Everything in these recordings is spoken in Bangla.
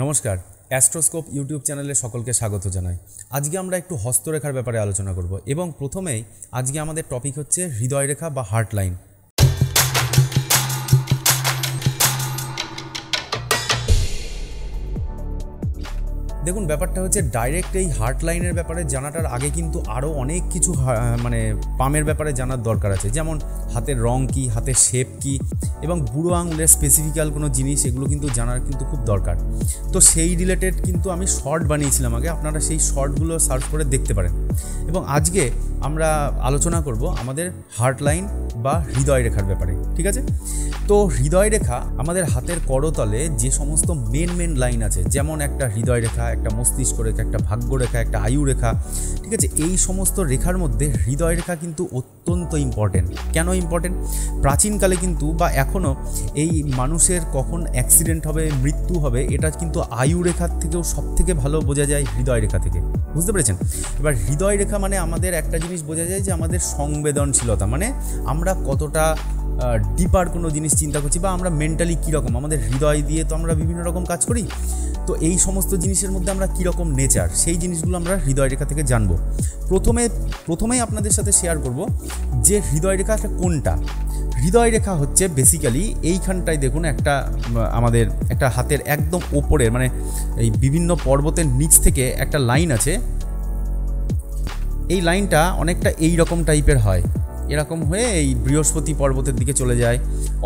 নমস্কার, অ্যাস্ট্রোস্কোপ ইউটিউব চ্যানেলে সকলকে স্বাগত জানাই। আজকে আমরা একটু হস্তরেখার ব্যাপারে আলোচনা করব এবং প্রথমেই আজকে আমাদের টপিক হচ্ছে হৃদয়রেখা বা হার্ট লাইন। দেখুন, ব্যাপারটা হচ্ছে ডাইরেক্ট এই হার্ট লাইনের ব্যাপারে জানাটার আগে কিন্তু আরও অনেক কিছু পামের ব্যাপারে জানার দরকার আছে, যেমন হাতের রং কী, হাতের শেপ কী এবং বুড়ো আঙুলের স্পেসিফিক্যাল কোনো জিনিস, এগুলো কিন্তু জানার কিন্তু খুব দরকার। তো সেই রিলেটেড কিন্তু আমি শর্ট বানিয়েছিলাম আগে, আপনারা সেই শর্টগুলো সার্চ করে দেখতে পারেন। এবং আজকে আমরা আলোচনা করব আমাদের হার্ট লাইন বা হৃদয় রেখার ব্যাপারে, ঠিক আছে? তো হৃদয় রেখা আমাদের হাতের করতলে যে সমস্ত মেন লাইন আছে, যেমন একটা হৃদয় রেখা, একটা মস্তিষ্ক রেখা, একটা ভাগ্য রেখা, একটা আয়ু রেখা, ঠিক আছে? এই সমস্ত রেখার মধ্যে হৃদয় রেখা কিন্তু অত্যন্ত ইম্পর্টেন্ট। কেন ইম্পর্টেন্ট? প্রাচীনকালে কিন্তু বা এখনও এই মানুষের কখন অ্যাক্সিডেন্ট হবে, মৃত্যু হবে, এটা কিন্তু আয়ু রেখার থেকেও সব থেকে ভালো বোঝা যায় হৃদয় রেখা থেকে। বুঝতে পেরেছেন? এবার হৃদয় রেখা মানে আমাদের একটা জিনিস বোঝা যায় যে আমাদের সংবেদনশীলতা, মানে আমরা কতটা ডিপার কোনো জিনিস চিন্তা করছি বা আমরা মেন্টালি কীরকম, আমাদের হৃদয় দিয়ে তো আমরা বিভিন্ন রকম কাজ করি। তো এই সমস্ত জিনিসের মধ্যে আমরা কীরকম নেচার, সেই জিনিসগুলো আমরা হৃদয় রেখা থেকে জানবো। প্রথমেই আপনাদের সাথে শেয়ার করব যে হৃদয় রেখাটা কোনটা। হৃদয় রেখা হচ্ছে বেসিক্যালি এইখানটায় দেখুন, আমাদের একটা হাতের একদম ওপরের, মানে এই বিভিন্ন পর্বতের নিচ থেকে একটা লাইন আছে। এই লাইনটা অনেকটা এই রকম টাইপের হয়, এরকম হয়ে এই বৃহস্পতি পর্বতের দিকে চলে যায়,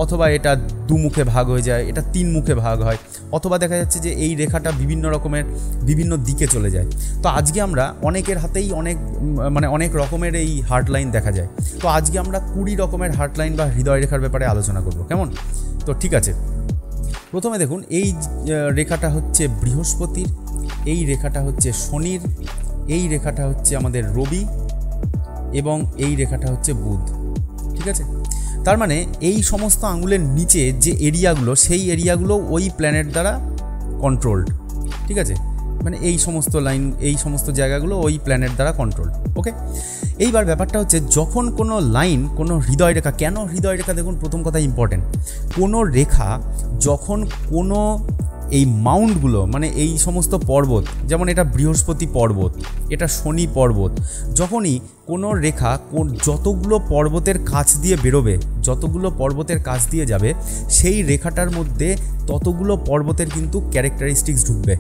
অথবা এটা দুমুখে ভাগ হয়ে যায়, এটা তিন মুখে ভাগ হয়, অথবা দেখা যাচ্ছে যে এই রেখাটা বিভিন্ন দিকে চলে যায়। তো আজকে আমরা অনেকের হাতেই অনেক রকমের এই হার্ট লাইন দেখা যায়। তো আজকে আমরা 20 রকমের হার্ট লাইন বা হৃদয় রেখার ব্যাপারে আলোচনা করব, কেমন? তো ঠিক আছে, প্রথমে দেখুন, এই রেখাটা হচ্ছে বৃহস্পতির, এই রেখাটা হচ্ছে শনির, এই রেখাটা হচ্ছে আমাদের রবি এবং এই রেখাটা হচ্ছে বুধ, ঠিক আছে? তার মানে এই সমস্ত আঙুলের নিচে যে এরিয়াগুলো, সেই এরিয়াগুলো ওই প্ল্যানেট দ্বারা কন্ট্রোলড, ঠিক আছে? মানে এই সমস্ত লাইন, এই সমস্ত জায়গাগুলো ওই প্ল্যানেট দ্বারা কন্ট্রোলড, ওকে? এইবার ব্যাপারটা হচ্ছে, যখন কোনো লাইন, কোনো হৃদয় রেখা, কেন হৃদয় রেখা? দেখুন, প্রথম কথা ইম্পর্টেন্ট, কোনো রেখা যখন কোনো এই মাউন্টগুলো, মানে এই সমস্ত পর্বত, যেমন এটা বৃহস্পতি পর্বত, এটা শনি পর্বত, যখনই কোনো রেখা যতগুলো পর্বতের কাছ দিয়ে বেরোবে, যতগুলো পর্বতের কাছ দিয়ে যাবে, সেই রেখাটার মধ্যে ততগুলো পর্বতের কিন্তু ক্যারেক্টারিস্টিক্স ঢুকবে।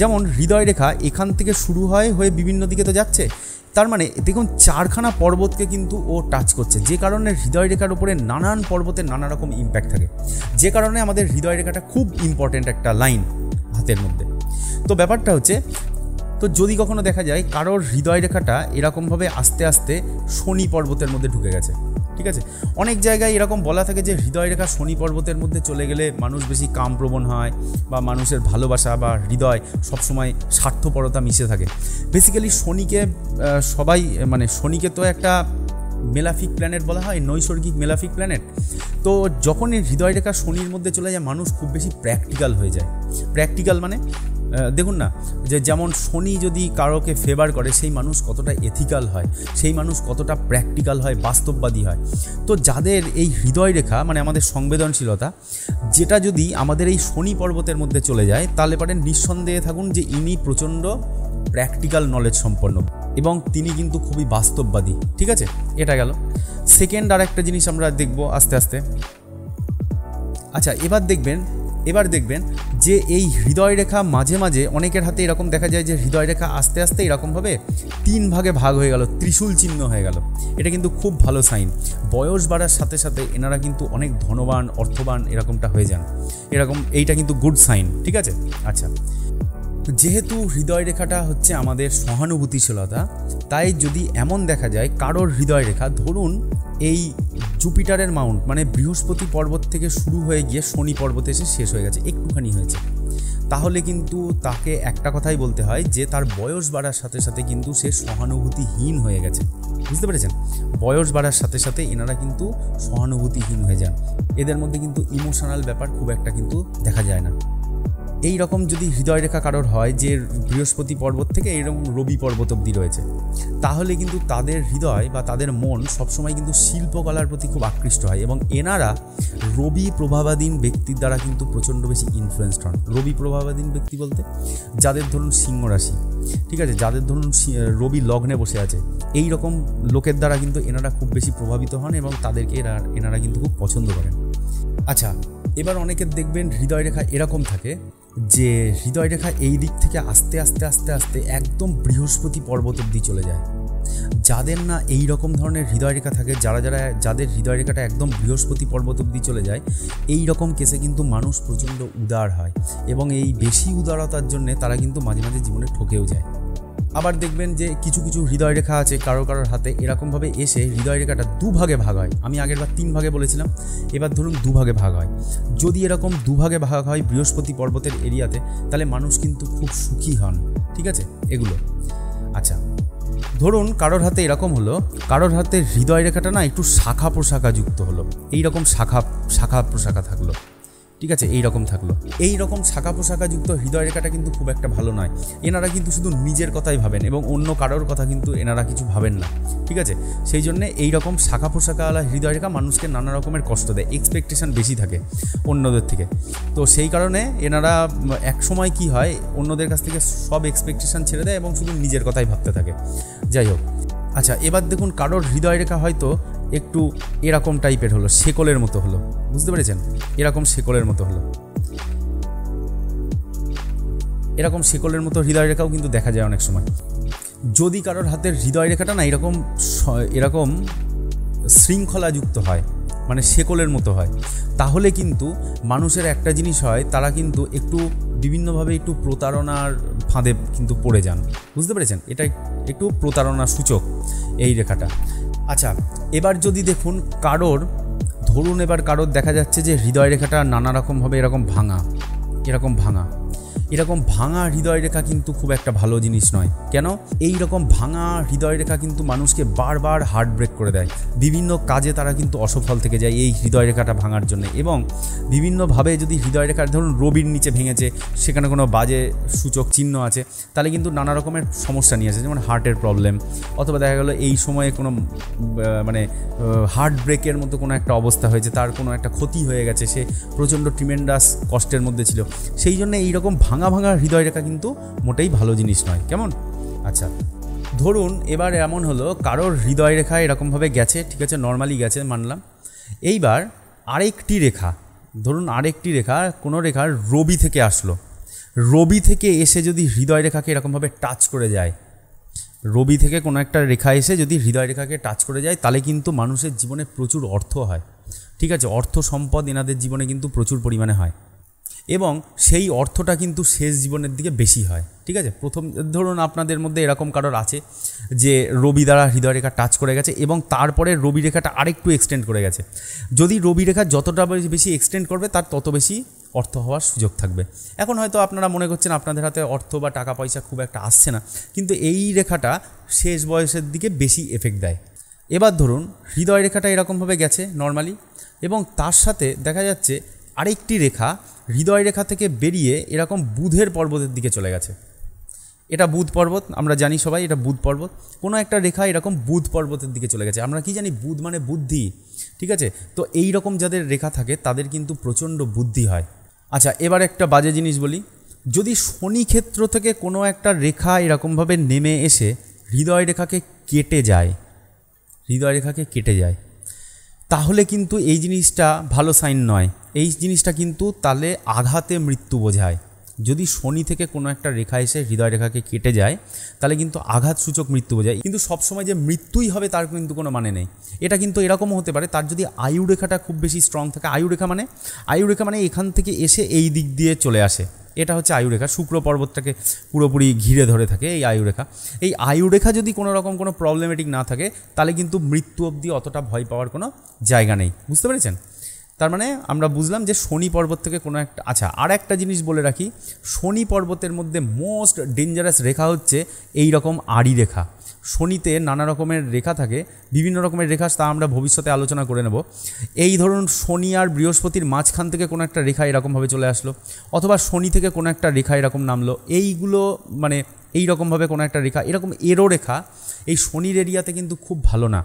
যেমন হৃদয় রেখা এখান থেকে শুরু হয়ে বিভিন্ন দিকে তো যাচ্ছে, তার মানে দেখুন 4খানা পর্বতকে কিন্তু ও টাচ করছে, যে কারণে হৃদয় রেখার উপরে নানান পর্বতের নানা রকম ইম্প্যাক্ট থাকে, যে কারণে আমাদের হৃদয় রেখাটা খুব ইম্পর্টেন্ট একটা লাইন হাতের মধ্যে। তো ব্যাপারটা হচ্ছে, তো যদি কখনো দেখা যায় কারোর হৃদয় রেখাটা এরকমভাবে আস্তে আস্তে শনি পর্বতের মধ্যে ঢুকে গেছে, ঠিক আছে? অনেক জায়গায় এরকম বলা থাকে যে হৃদয় রেখা শনি পর্বতের মধ্যে চলে গেলে মানুষ বেশি কামপ্রবণ হয়, বা মানুষের ভালোবাসা বা হৃদয় সবসময় স্বার্থপরতা মিশে থাকে। বেসিক্যালি শনিকে তো একটা মেলাফিক প্ল্যানেট বলা হয়, নৈসর্গিক মেলাফিক প্ল্যানেট। তো যখনই হৃদয় রেখা শনির মধ্যে চলে যায়, মানুষ খুব বেশি প্র্যাকটিক্যাল হয়ে যায়। প্র্যাকটিক্যাল মানে দেখুন না, যে যেমন শনি যদি কারোকে ফেভার করে, সেই মানুষ কতটা এথিক্যাল হয়, সেই মানুষ কতটা প্র্যাকটিক্যাল হয়, বাস্তববাদী হয়। তো যাদের এই হৃদয় রেখা, মানে আমাদের সংবেদনশীলতা, যেটা যদি আমাদের এই শনি পর্বতের মধ্যে চলে যায়, তাহলে পারেন নিঃসন্দেহে থাকুন যে ইনি প্রচণ্ড প্র্যাকটিক্যাল নলেজ সম্পন্ন এবং তিনি কিন্তু খুবই বাস্তববাদী, ঠিক আছে? এটা গেল। সেকেন্ড আর একটা জিনিস আমরা দেখব আস্তে আস্তে। আচ্ছা, এবার দেখবেন যে এই হৃদয় রেখা মাঝে মাঝে অনেকের হাতে এরকম দেখা যায় যে হৃদয় রেখা আস্তে আস্তে এরকমভাবে 3 ভাগে ভাগ হয়ে গেল, ত্রিশূল চিহ্ন হয়ে গেল। এটা কিন্তু খুব ভালো সাইন। বয়স বাড়ার সাথে সাথে এনারা কিন্তু অনেক ধনবান, অর্থবান এরকমটা হয়ে যান, এইটা কিন্তু গুড সাইন, ঠিক আছে? আচ্ছা, যেহেতু হৃদয় রেখাটা হচ্ছে আমাদের সহানুভূতিশীলতা, তাই যদি এমন দেখা যায় কারোর হৃদয় রেখা, ধরুন এই জুপিটারের মাউন্ট, মানে বৃহস্পতি পর্বত থেকে শুরু হয়ে গিয়ে শনি পর্বতে এসে শেষ হয়ে গেছে, একটুখানি হয়েছে, তাহলে কিন্তু তাকে একটা কথাই বলতে হয় যে তার বয়স বাড়ার সাথে সাথে কিন্তু সে সহানুভূতিহীন হয়ে গেছে। বুঝতে পেরেছেন? বয়স বাড়ার সাথে সাথে এনারা কিন্তু সহানুভূতিহীন হয়ে যান, এদের মধ্যে কিন্তু ইমোশনাল ব্যাপার খুব একটা কিন্তু দেখা যায় না। এই রকম যদি হৃদয় রেখা কারোর হয় যে বৃহস্পতি পর্বত থেকে এইরকম রবি পর্বত অবধি রয়েছে, তাহলে কিন্তু তাদের হৃদয় বা তাদের মন সবসময় কিন্তু শিল্পকলার প্রতি খুব আকৃষ্ট হয় এবং এনারা রবি প্রভাবাধীন ব্যক্তির দ্বারা কিন্তু প্রচণ্ড বেশি ইনফ্লুয়েসড হন। রবি প্রভাবাধীন ব্যক্তি বলতে যাদের ধরুন সিংহ রাশি, ঠিক আছে, যাদের ধরুন রবি লগ্নে বসে আছে, এই রকম লোকের দ্বারা কিন্তু এনারা খুব বেশি প্রভাবিত হন এবং তাদেরকে এনারা কিন্তু খুব পছন্দ করেন। আচ্ছা, এবার অনেকের দেখবেন হৃদয় রেখা এরকম থাকে যে হৃদয় রেখা এই দিক থেকে আস্তে আস্তে আস্তে আস্তে একদম বৃহস্পতি পর্বত অবধি চলে যায়। যাদের না এই রকম ধরনের হৃদয় রেখা থাকে, যাদের হৃদয় রেখাটা একদম বৃহস্পতি পর্বত অবধি চলে যায়, এই রকম কেসে কিন্তু মানুষ প্রচণ্ড উদার হয় এবং এই বেশি উদারতার জন্যে তারা কিন্তু মাঝে মাঝে জীবনে ঠকেও যায়। আবার দেখবেন যে কিছু কিছু হৃদয় রেখা আছে কারোর হাতে এরকমভাবে এসে হৃদয় রেখাটা দুভাগে ভাগ হয়। আমি আগেরবার 3 ভাগে বলেছিলাম, এবার ধরুন 2 ভাগে ভাগ হয়। যদি এরকম 2 ভাগে ভাগ হয় বৃহস্পতি পর্বতের এরিয়াতে, তাহলে মানুষ কিন্তু খুব সুখী হন, ঠিক আছে এগুলো। আচ্ছা, ধরুন কারোর হাতে এরকম হলো, কারোর হাতে হৃদয় রেখাটা না একটু শাখা প্রশাখা যুক্ত হলো, এইরকম শাখা প্রশাখা থাকলো, ঠিক আছে, এইরকম থাকলো। এই রকম শাখা প্রশাখা যুক্ত হৃদয় রেখাটা কিন্তু খুব একটা ভালো নয়। এনারা কিন্তু শুধু নিজের কথাই ভাবেন এবং অন্য কারোর কথা কিন্তু এনারা কিছু ভাবেন না, ঠিক আছে। সেই জন্যে এইরকম শাখা প্রশাখাওয়ালা হৃদয় রেখা মানুষকে নানা রকমের কষ্ট দেয়, এক্সপেকটেশন বেশি থাকে অন্যদের থেকে। তো সেই কারণে এনারা এক সময় কি হয়, অন্যদের কাছ থেকে সব এক্সপেকটেশন ছেড়ে দেয় এবং শুধু নিজের কথাই ভাবতে থাকে। যাই হোক, আচ্ছা এবার দেখুন কারোর হৃদয় রেখা হয়তো একটু এরকম টাইপের হলো, শেকলের মতো হলো, বুঝতে পেরেছেন, এরকম শেকলের মতো হলো, এরকম শেকলের মতো হৃদয় রেখাও কিন্তু দেখা যায় অনেক সময়। যদি কারোর হাতের হৃদয় রেখাটা না এরকম শৃঙ্খলাযুক্ত হয়, মানে শেকলের মতো হয়, তাহলে কিন্তু মানুষের একটা জিনিস হয়, তারা কিন্তু একটু বিভিন্নভাবে একটু প্রতারণার ফাঁদে কিন্তু পড়ে যান, বুঝতে পেরেছেন, এটা একটু প্রতারণা সূচক এই রেখাটা। আচ্ছা, এবার যদি দেখুন ধরুন এবার কারোর দেখা যাচ্ছে যে হৃদয় রেখাটা নানা রকমভাবে এরকম ভাঙা হৃদয় রেখা কিন্তু খুব একটা ভালো জিনিস নয়। কেন? এই রকম ভাঙা হৃদয় রেখা কিন্তু মানুষকে বারবার হার্ট ব্রেক করে দেয়, বিভিন্ন কাজে তারা কিন্তু অসফল থেকে যায় এই হৃদয় রেখাটা ভাঙার জন্য। এবং বিভিন্নভাবে যদি হৃদয় রেখার ধরুন রবির নিচে ভেঙেছে, সেখানে কোনো বাজে সূচক চিহ্ন আছে, তাহলে কিন্তু নানা রকমের সমস্যা নিয়ে আসে, যেমন হার্টের প্রবলেম, অথবা দেখা গেলো এই সময়ে কোনো হার্ট ব্রেকের মতো কোনো একটা অবস্থা হয়েছে, তার কোনো একটা ক্ষতি হয়ে গেছে, সে প্রচণ্ড ট্রিমেন্ডাস কষ্টের মধ্যে ছিল। সেই জন্য এইরকম ভাঙা হৃদয় রেখা কিন্তু মোটেই ভালো জিনিস নয়, কেমন? আচ্ছা, ধরুন এবার এমন হলো কারোর হৃদয় রেখা এরকমভাবে গেছে, ঠিক আছে, নর্মালি গেছে মানলাম। এইবার আরেকটি রেখা কোনো রেখার রবি থেকে আসলো, রবি থেকে এসে যদি হৃদয় রেখাকে এরকমভাবে টাচ করে যায়, রবি থেকে কোনো একটা রেখা এসে যদি হৃদয় রেখাকে টাচ করে যায়, তাহলে কিন্তু মানুষের জীবনে প্রচুর অর্থ হয়, ঠিক আছে, অর্থ সম্পদ এনাদের জীবনে কিন্তু প্রচুর পরিমাণে হয় এবং সেই অর্থটা কিন্তু শেষ জীবনের দিকে বেশি হয়, ঠিক আছে। প্রথম ধরুন আপনাদের মধ্যে এরকম কারোর আছে যে রবি দ্বারা হৃদয় রেখা টাচ করে গেছে এবং তারপরে রবি রেখাটা আরেকটু এক্সটেন্ড করে গেছে। যদি রবি রেখা যতটা বেশি এক্সটেন্ড করবে, তার তত বেশি অর্থ হওয়ার সুযোগ থাকবে। এখন হয়তো আপনারা মনে করছেন আপনাদের হাতে অর্থ বা টাকা পয়সা খুব একটা আসছে না, কিন্তু এই রেখাটা শেষ বয়সের দিকে বেশি এফেক্ট দেয়। এবার ধরুন হৃদয় রেখাটা এরকমভাবে গেছে নর্মালি, এবং তার সাথে দেখা যাচ্ছে আরেকটি রেখা হৃদয় রেখা থেকে বেরিয়ে এরকম বুধের পর্বতের দিকে চলে গেছে। এটা বুধ পর্বত, আমরা জানি সবাই এটা বুধ পর্বত। কোনো একটা রেখা এরকম বুধ পর্বতের দিকে চলে গেছে। আমরা কি জানি? বুধ মানে বুদ্ধি, ঠিক আছে। তো এই রকম যাদের রেখা থাকে তাদের কিন্তু প্রচণ্ড বুদ্ধি হয়। আচ্ছা, এবার একটা বাজে জিনিস বলি, যদি শনি ক্ষেত্র থেকে কোনো একটা রেখা এরকমভাবে নেমে এসে হৃদয় রেখাকে কেটে যায়, তাহলে কিন্তু এই জিনিসটা ভালো সাইন নয়। এই জিনিসটা কিন্তু তাহলে আঘাতে মৃত্যু বোঝায়। যদি শনি থেকে কোনো একটা রেখা এসে হৃদয় রেখাকে কেটে যায়, তাহলে কিন্তু আঘাতসূচক মৃত্যু বোঝায়। কিন্তু সবসময় যে মৃত্যুই হবে তার কিন্তু কোনো মানে নেই। এটা কিন্তু এরকমও হতে পারে, তার যদি আয়ু রেখাটা খুব বেশি স্ট্রং থাকে। আয়ু রেখা মানে এখান থেকে এসে এই দিক দিয়ে চলে আসে, এটা হচ্ছে আয়ুরেখা। শুক্র পর্বতটাকে পুরোপুরি ঘিরে ধরে থাকে এই আয়ুরেখা। এই আয়ুরেখা যদি কোনো রকম কোনো প্রবলেমেটিক না থাকে, তাহলে কিন্তু মৃত্যু অবধি অতটা ভয় পাওয়ার কোনো জায়গা নেই। বুঝতে পেরেছেন? তার মানে আমরা বুঝলাম যে শনি পর্বত থেকে কোনো একটা। আচ্ছা, আর একটা জিনিস বলে রাখি, শনি পর্বতের মধ্যে মোস্ট ডেঞ্জারাস রেখা হচ্ছে এই রকম আড়ি রেখা। শনিতে নানা রকমের রেখা থাকে, বিভিন্ন রকমের রেখা, তা আমরা ভবিষ্যতে আলোচনা করে নেব। এই ধরুন শনি আর বৃহস্পতির মাঝখান থেকে কোনো একটা রেখা এরকমভাবে চলে আসলো, অথবা শনি থেকে কোনো একটা রেখা এরকম নামলো, এইগুলো মানে এই রকমভাবে কোনো একটা রেখা, এরকম এরো রেখা এই শনির এরিয়াতে কিন্তু খুব ভালো না।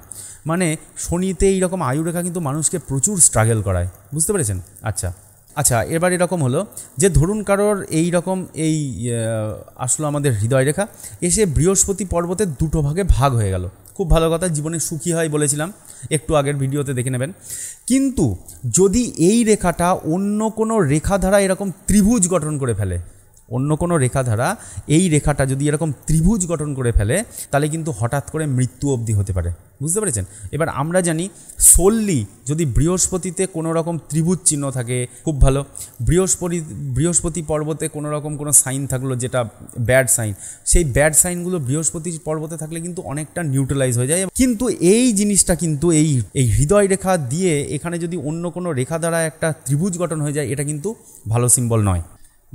মানে শনিতে এইরকম আয়ু রেখা কিন্তু মানুষকে প্রচুর স্ট্রাগল করায়, বুঝতে পেরেছেন? আচ্ছা এবার এরকম হলো যে ধরুন কারোর এই রকম আসলো আমাদের হৃদয় রেখা, এসে বৃহস্পতি পর্বতের দুটো ভাগে ভাগ হয়ে গেল। খুব ভালো কথা, জীবনে সুখী হয় বলেছিলাম একটু আগের ভিডিওতে, দেখে নেবেন। কিন্তু যদি এই রেখাটা অন্য কোনো রেখা দ্বারা এরকম ত্রিভুজ গঠন করে ফেলে, অন্য কোনো রেখা দ্বারা এই রেখাটা যদি এরকম ত্রিভুজ গঠন করে ফেলে, তাহলে কিন্তু হঠাৎ করে মৃত্যু অবধি হতে পারে, বুঝতে পেরেছেন? এবার আমরা জানি সোললি যদি বৃহস্পতিতে কোনো রকম ত্রিভুজ চিহ্ন থাকে খুব ভালো, বৃহস্পতি পর্বতে কোনো রকম কোনো সাইন থাকলো যেটা ব্যাড সাইন, সেই ব্যাড সাইনগুলো বৃহস্পতি পর্বতে থাকলে কিন্তু অনেকটা নিউট্রালাইজ হয়ে যায়। কিন্তু এই জিনিসটা কিন্তু এই হৃদয় রেখা দিয়ে এখানে যদি অন্য কোনো রেখা দ্বারা একটা ত্রিভুজ গঠন হয়ে যায়, এটা কিন্তু ভালো সিম্বল নয়।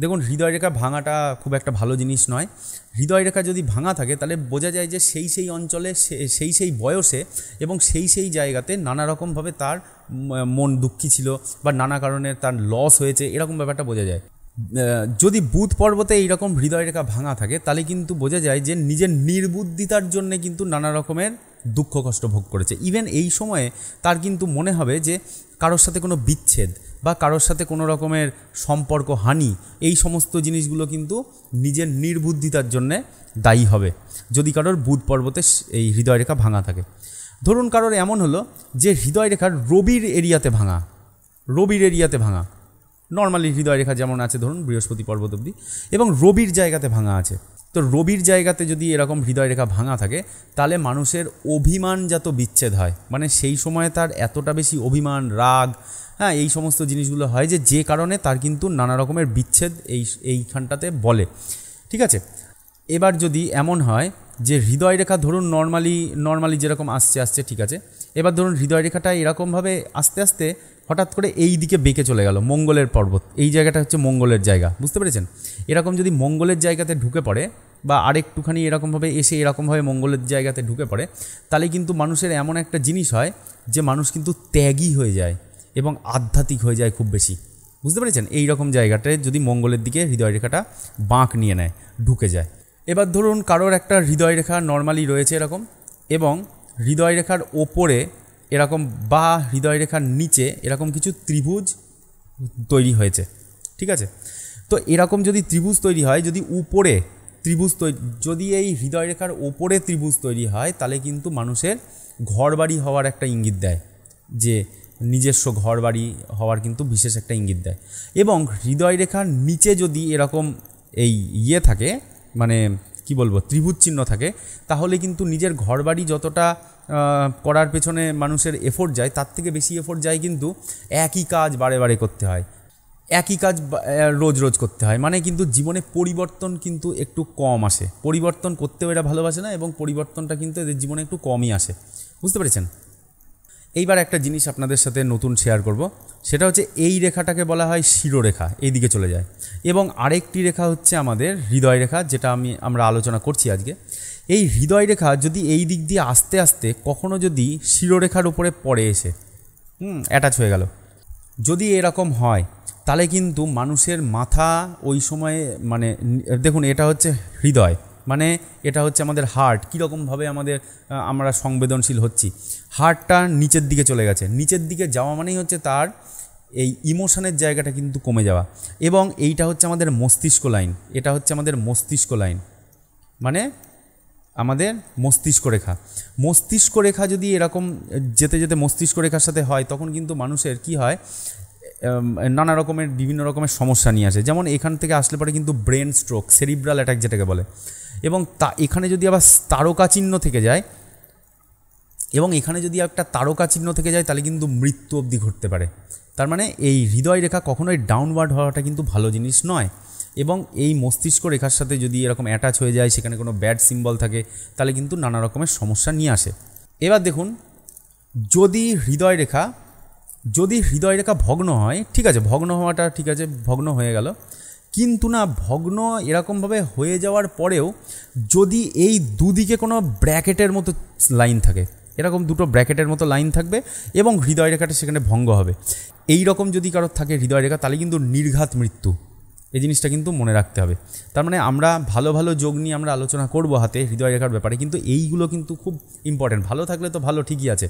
দেখুন হৃদয় রেখা ভাঙাটা খুব একটা ভালো জিনিস নয়। হৃদয় রেখা যদি ভাঙা থাকে তাহলে বোঝা যায় যে সেই অঞ্চলে সেই বয়সে এবং সেই জায়গাতে নানা রকমভাবে তার মন দুঃখী ছিল বা নানা কারণে তার লস হয়েছে, এরকম ব্যাপারটা বোঝা যায়। যদি বুধ পর্বতে এইরকম হৃদয় রেখা ভাঙা থাকে তাহলে কিন্তু বোঝা যায় যে নিজের নির্বুদ্ধিতার জন্যে কিন্তু নানা রকমের দুঃখ কষ্ট ভোগ করেছে। ইভেন এই সময়ে তার কিন্তু মনে হবে যে কারোর সাথে কোনো বিচ্ছেদ বা কারোর সাথে কোনো রকমের সম্পর্ক হানি, এই সমস্ত জিনিসগুলো কিন্তু নিজের নির্বুদ্ধিতার জন্যে দায়ী হবে যদি কারোর বুধ পর্বতে এই হৃদয় রেখা ভাঙা থাকে। ধরুন কারোর এমন হলো যে হৃদয় রেখার রবির এরিয়াতে ভাঙা, নর্মালি হৃদয় রেখা যেমন আছে ধরুন বৃহস্পতি পর্বত অবধি, এবং রবির জায়গাতে ভাঙা আছে। তো রবির জায়গাতে যদি এরকম হৃদয় রেখা ভাঙা থাকে তাহলে মানুষের অভিমানজাত বিচ্ছেদ হয়, মানে সেই সময়ে তার এতটা বেশি অভিমান, রাগ, হ্যাঁ, এই সমস্ত জিনিসগুলো হয় যে কারণে তার কিন্তু নানা রকমের বিচ্ছেদ এইখানটাতে বলে, ঠিক আছে? এবার যদি এমন হয় যে হৃদয় রেখা ধরুন নর্মালি যেরকম আসছে ঠিক আছে, এবার ধরুন হৃদয় রেখাটা এরকমভাবে আস্তে আস্তে হঠাৎ করে এই দিকে বেঁকে চলে গেল, মঙ্গলের পর্বত, এই জায়গাটা হচ্ছে মঙ্গলের জায়গা, বুঝতে পেরেছেন? এরকম যদি মঙ্গলের জায়গাতে ঢুকে পড়ে বা আরেকটুখানি এরকমভাবে এসে এরকমভাবে মঙ্গলের জায়গাতে ঢুকে পড়ে, তাহলে কিন্তু মানুষের এমন একটা জিনিস হয় যে মানুষ কিন্তু ত্যাগী হয়ে যায় এবং আধ্যাত্মিক হয়ে যায় খুব বেশি, বুঝতে পেরেছেন? এই রকম জায়গাটায় যদি মঙ্গলের দিকে হৃদয় রেখাটা বাঁক নিয়ে নেয়, ঢুকে যায়। এবার ধরুন কারোর একটা হৃদয় রেখা নর্মালি রয়েছে এরকম, এবং হৃদয় রেখার ওপরে এরকম বা হৃদয় রেখার নিচে এরকম কিছু ত্রিভুজ তৈরি হয়েছে, ঠিক আছে? তো এরকম যদি ত্রিভুজ তৈরি হয়, যদি উপরে যদি এই হৃদয় রেখার ওপরে ত্রিভুজ তৈরি হয়, তাহলে কিন্তু মানুষের ঘরবাড়ি হওয়ার একটা ইঙ্গিত দেয়, যে নিজস্ব ঘরবাড়ি হওয়ার কিন্তু বিশেষ একটা ইঙ্গিত দেয়। এবং হৃদয় রেখার নিচে যদি এরকম থাকে, মানে কি বলবো, ত্রিভুজ চিহ্ন থাকে, তাহলে কিন্তু নিজের ঘরবাড়ি যতটা করার পেছনে মানুষের এফোর্ট যায়, তার থেকে বেশি এফোর্ট যায় কিন্তু একই কাজ বারে বারে করতে হয়, একই কাজ রোজ করতে হয়, মানে কিন্তু জীবনে পরিবর্তন কিন্তু একটু কম আসে, পরিবর্তন করতেও এরা ভালোবাসে না, এবং পরিবর্তনটা কিন্তু এদের জীবনে একটু কমই আসে, বুঝতে পেরেছেন? এইবার একটা জিনিস আপনাদের সাথে নতুন শেয়ার করব, সেটা হচ্ছে এই রেখাটাকে বলা হয় শিরোরেখা, এইদিকে চলে যায়, এবং আরেকটি রেখা হচ্ছে আমাদের হৃদয় রেখা, যেটা আমরা আলোচনা করছি আজকে। এই হৃদয় রেখা যদি এই দিক দিয়ে আস্তে আস্তে কখনো যদি শিরোরেখার উপরে পড়ে এসে অ্যাটাচ হয়ে গেল, যদি এরকম হয়, তাহলে কিন্তু মানুষের মাথা ওই সময়ে, মানে দেখুন এটা হচ্ছে হৃদয়, মানে এটা হচ্ছে আমাদের হার্ট, কীরকমভাবে আমরা সংবেদনশীল হচ্ছি, হার্টটা নিচের দিকে চলে গেছে, নিচের দিকে যাওয়া মানেই হচ্ছে তার এই ইমোশনের জায়গাটা কিন্তু কমে যাওয়া, এবং এইটা হচ্ছে আমাদের মস্তিষ্ক লাইন, এটা হচ্ছে আমাদের মস্তিষ্ক লাইন, মানে আমাদের মস্তিষ্ক রেখা যদি এরকম যেতে যেতে মস্তিষ্ক রেখার সাথে হয়, তখন কিন্তু মানুষের কি হয়, নানা রকমের বিভিন্ন রকমের সমস্যা নিয়ে আসে। যেমন এখান থেকে আসলে পরে কিন্তু ব্রেন স্ট্রোক, সেরিব্রাল অ্যাটাক যেটাকে বলে, এবং এখানে যদি আবার তারকা চিহ্ন থেকে যায়, এবং এখানে যদি একটা তারকা চিহ্ন থেকে যায়, তাহলে কিন্তু মৃত্যু অবধি ঘটতে পারে। তার মানে এই হৃদয় রেখা কখনোই ডাউনওয়ার্ড হওয়াটা কিন্তু ভালো জিনিস নয়, এবং এই মস্তিষ্ক রেখার সাথে যদি এরকম অ্যাটাচ হয়ে যায়, সেখানে কোনো ব্যাড সিম্বল থাকে, তাহলে কিন্তু নানা রকমের সমস্যা নিয়ে আসে। এবার দেখুন, যদি হৃদয় রেখা ভগ্ন হয়, ঠিক আছে, ভগ্ন হওয়াটা ঠিক আছে, ভগ্ন হয়ে গেল, কিন্তু না ভগ্ন এরকমভাবে হয়ে যাওয়ার পরেও যদি এই দুদিকে কোনো ব্র্যাকেটের মতো লাইন থাকে, এরকম দুটো ব্র্যাকেটের মতো লাইন থাকবে এবং হৃদয় রেখাটা সেখানে ভঙ্গ হবে, এই রকম যদি কারোর থাকে হৃদয় রেখা, তাহলে কিন্তু নির্ঘাত মৃত্যু। এই জিনিসটা কিন্তু মনে রাখতে হবে। তার মানে আমরা ভালো ভালো যোগ নিয়ে আমরা আলোচনা করব হাতে হৃদয় রেখার ব্যাপারে, কিন্তু এইগুলো কিন্তু খুব ইম্পর্টেন্ট। ভালো থাকলে তো ভালো, ঠিকই আছে,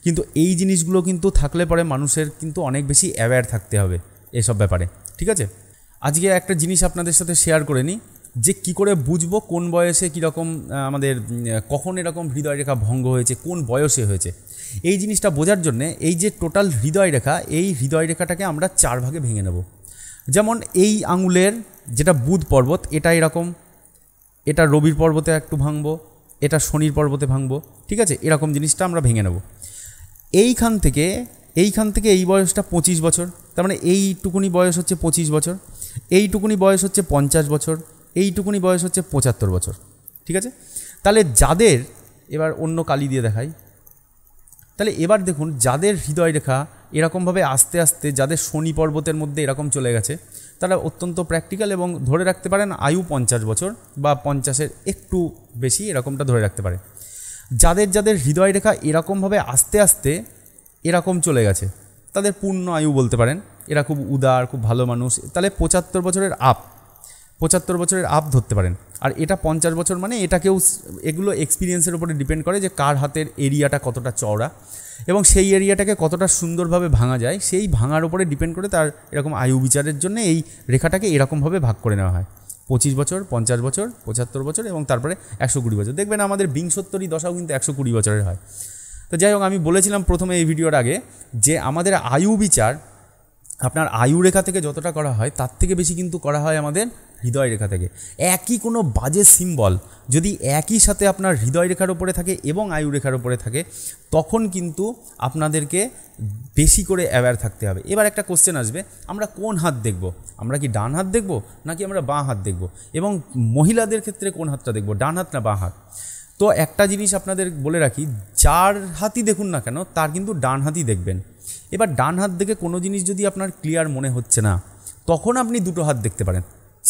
কিন্তু এই জিনিসগুলো কিন্তু থাকলে পরে মানুষের কিন্তু অনেক বেশি অ্যাওয়্যার থাকতে হবে এসব ব্যাপারে, ঠিক আছে। আজকে একটা জিনিস আপনাদের সাথে শেয়ার করে নিই, যে কি করে বুঝবো কোন বয়সে কীরকম আমাদের কখন এরকম হৃদয় রেখা ভঙ্গ হয়েছে, কোন বয়সে হয়েছে। এই জিনিসটা বোঝার জন্যে এই যে টোটাল হৃদয় রেখা, এই হৃদয় রেখাটাকে আমরা 4 ভাগে ভেঙে নেব। যেমন এই আঙুলের যেটা বুধ পর্বত, এটা এরকম, এটা রবির পর্বতে একটু ভাঙবো, এটা শনির পর্বতে ভাঙবো, ঠিক আছে। এরকম জিনিসটা আমরা ভেঙে নেব। এইখান থেকে এই বয়সটা 25 বছর, তার মানে এইটুকুনি বয়স হচ্ছে 25 বছর, এইটুকুনি বয়স হচ্ছে 50 বছর, এইটুকুনি বয়স হচ্ছে 75 বছর, ঠিক আছে। তাহলে যাদের, এবার অন্য কালি দিয়ে দেখাই, তাহলে এবার দেখুন যাদের হৃদয় রেখা এরকমভাবে আস্তে আস্তে, যাদের শনি পর্বতের মধ্যে এরকম চলে গেছে, তারা অত্যন্ত প্র্যাকটিক্যাল এবং ধরে রাখতে পারেন আয়ু 50 বছর বা 50-এর একটু বেশি, এরকমটা ধরে রাখতে পারে। যাদের হৃদয় রেখা এরকমভাবে আস্তে আস্তে এরকম চলে গেছে, তাদের পূর্ণ আয়ু বলতে পারেন, এরা খুব উদার, খুব ভালো মানুষ, তাহলে 75 বছরের আপ ধরতে পারেন। আর এটা 50 বছর, মানে এটাকেও, এগুলো এক্সপিরিয়েন্সের উপরে ডিপেন্ড করে যে কার হাতের এরিয়াটা কতটা চওড়া এবং সেই এরিয়াটাকে কতটা সুন্দরভাবে ভাঙা যায়, সেই ভাঙার উপরে ডিপেন্ড করে তার এরকম আয়ু বিচারের জন্য এই রেখাটাকে এরকমভাবে ভাগ করে নেওয়া হয়। 25 বছর, 50 বছর, 75 বছর এবং তারপরে 120 বছর। দেখবেন আমাদের বিংশোত্তরী দশাও কিন্তু 120 বছরের হয়। তো যাই হোক, আমি বলেছিলাম প্রথমে এই ভিডিওর আগে যে আমাদের আয়ু বিচার আপনার আয়ু রেখা থেকে যতটা করা হয় তার থেকে বেশি কিন্তু করা হয় আমাদের হৃদয় রেখা থেকে। একই কোনো বাজে সিম্বল যদি একই সাথে আপনার হৃদয় রেখার ওপরে থাকে এবং আয়ু রেখার ওপরে থাকে, তখন কিন্তু আপনাদেরকে বেশি করে অ্যাওয়্যার থাকতে হবে। এবার একটা কোশ্চেন আসবে, আমরা কোন হাত দেখব? আমরা কি ডান হাত দেখব নাকি আমরা বাঁ হাত দেখব? এবং মহিলাদের ক্ষেত্রে কোন হাতটা দেখব, ডান হাত না বাঁ হাত? তো একটা জিনিস আপনাদের বলে রাখি, যার হাতই দেখুন না কেন তার কিন্তু ডান হাতই দেখবেন। এবার ডান হাত দেখে কোনো জিনিস যদি আপনার ক্লিয়ার মনে হচ্ছে না, তখন আপনি দুটো হাত দেখতে পারেন।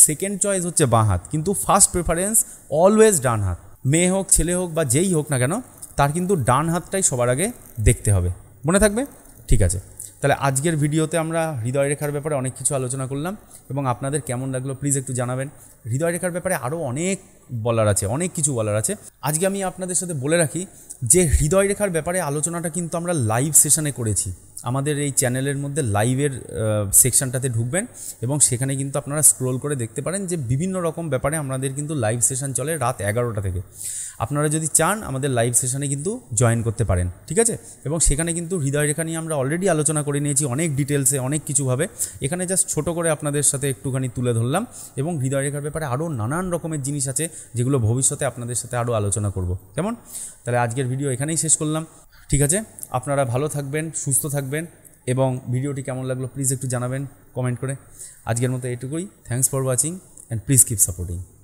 সেকেন্ড চয়েস হচ্ছে বাঁ হাত, কিন্তু ফার্স্ট প্রেফারেন্স অলওয়েজ ডান হাত। মেয়ে হোক, ছেলে হোক বা যেই হোক না কেন, তার কিন্তু ডান হাতটাই সবার আগে দেখতে হবে। মনে থাকবে? ঠিক আছে। তাহলে আজকের ভিডিওতে আমরা হৃদয় রেখার ব্যাপারে অনেক কিছু আলোচনা করলাম এবং আপনাদের কেমন লাগলো প্লিজ একটু জানাবেন। হৃদয় রেখার ব্যাপারে আরও অনেক বলার আছে, অনেক কিছু বলার আছে। আজকে আমি আপনাদের সাথে বলে রাখি যে হৃদয় রেখার ব্যাপারে আলোচনাটা কিন্তু আমরা লাইভ সেশনে করেছি। আমাদের এই চ্যানেলের মধ্যে লাইভের সেকশনটাতে ঢুকবেন এবং সেখানে কিন্তু আপনারা স্ক্রোল করে দেখতে পারেন যে বিভিন্ন রকম ব্যাপারে আমাদের কিন্তু লাইভ সেশন চলে রাত 11টা থেকে। আপনারা যদি চান আমাদের লাইভ সেশনে কিন্তু জয়েন করতে পারেন, ঠিক আছে। এবং সেখানে কিন্তু হৃদয় রেখা নিয়ে আমরা অলরেডি আলোচনা করে নিয়েছি অনেক ডিটেলসে, অনেক কিছুভাবে। এখানে জাস্ট ছোট করে আপনাদের সাথে একটুখানি তুলে ধরলাম এবং হৃদয় রেখার ব্যাপারে আরও নানান রকমের জিনিস আছে যেগুলো ভবিষ্যতে আপনাদের সাথে আরও আলোচনা করব, কেমন? তাহলে আজকের ভিডিও এখানেই শেষ করলাম, ঠিক আছে। আপনারা ভালো থাকবেন, সুস্থ থাকবেন এবং ভিডিওটি কেমন লাগলো প্লিজ একটু জানাবেন কমেন্ট করে। আজকের মতো এটুকুই। Thanks for watching and please keep supporting.